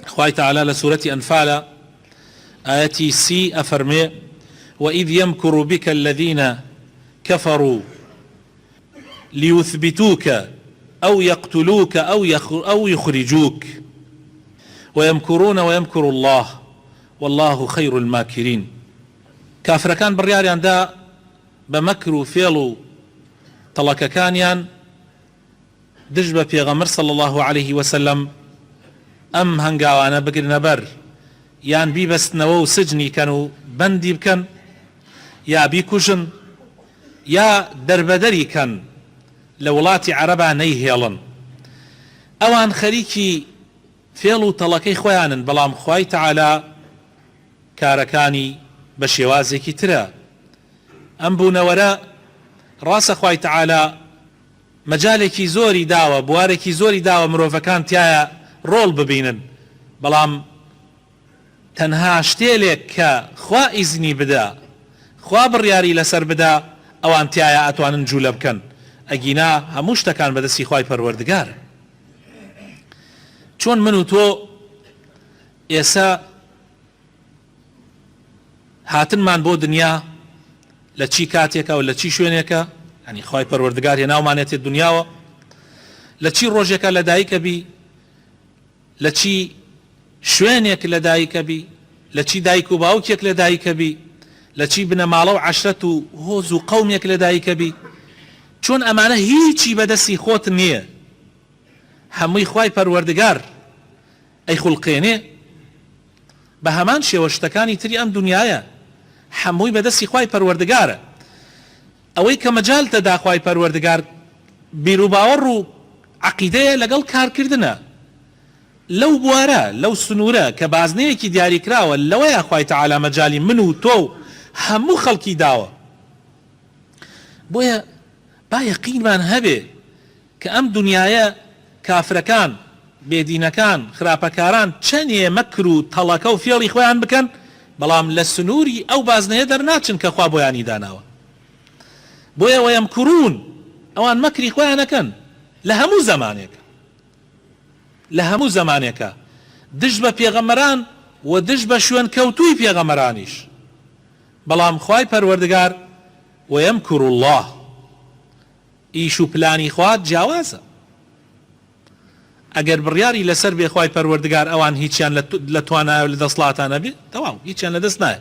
خوای تعالى لسورة أنفال آياتي سي أفرمي وإذ يمكر بك الذين كفروا ليثبتوك أو يقتلوك أو يخرجوك ويمكرون ويمكر الله والله خير الماكرين. كافر كان برياريان دا بمكر فيلو طلق كانيان دجبه پیغمبر صلى الله عليه وسلم ام هنگاوانا بگرنە بەر یان بیبەستنەوە و سجنی کەن و بەندی بکەن یا بیکوژن یا دەربەدەری کەن لە وڵاتی عەرەبا نەیهێڵن. ئەوان خەریکی فێڵ و تەڵەکەی خۆیانن، بەڵام خوای تەعالا کارەکانی بە شێوازێکی ترە. ئەم بوونەوەرە ڕاستە خوای تەعالا مەجالێکی زۆری داوە، بوارێکی زۆری داوە مرۆڤەکان تایە ڕۆڵ ببینن، بەڵام تەنها شتێلێک کە خوا ئیزنی بدا، خوا بڕیاری لەسەر بدا، ئەوان تایە ئەتوانن جوولە بکەن. ئەگینا هەموو شتەکان بەدەستی خوای پەروەردگار. چۆن من و تۆ ئێسا هاتنمان بۆ دنیا لە چی کاتێکە و لە چی شوێنێکە، ینی خوای پەروەردگار هێناومانێتێت دنیاوە، لە چی ڕۆژێکە لە دایکە بی، لە چی شوێنێک لە دایکە بی، لە چی دایک و باوکێک لە دایکە بی، لە چی بنەماڵە و عەشرەت و هۆز و قەومێک لە دایکە بی. چۆن ئەمانە هیچی بەدەستی خۆت نییە، هەمووی خوای پەروەردگار ئەی خوڵقێنێ. بە هەمان شێوە شتەکانی تری ئەم دنیاە هەمووی بەدەستی خوای پەروەردگارە. ئەوەی کە مەجال دەدا خوای پەروەردگار بیر و باوەڕ و عەقیدەیە لەگەڵ کارکردنە لەو بوارە، لەو سنوورە کە بازنەیەکی دیاریکراوە، لەوەیە خوای تەعالا مەجالی من و تۆ و هەموو خەڵکی داوە. بۆیە با یەقینمان هەبێ کە ئەم دنیاە کافرەکان، بێدینەکان، خراپەکاران چەندێ مەکر و تەڵەکە و فێڵی خۆیان بکەن، بەڵام لە سنووری ئەو بازنەیە دەرناچن کە خوا بۆیانی داناوە. بۆیە وەیەمکوڕون، ئەوان مەکری خۆیان ئەکەن لە هەموو زەمانێکە، لە هەموو زەمانێکە، دژ بە پێغەمبەران و دژ بە شوێن کەوتووی پێغەمبەرانیش. بەڵام خوای پەروەردگار وەیەمکوڕ الله، ئیش و پلانی خوا جیاوازە. ئەگەر بڕیاری لەسەر بێ خوای پەروەردگار ئەوان هیچیان لە توانایە و لە دەسڵاتانە بێ، تەواو هیچیان لە دەست نایە.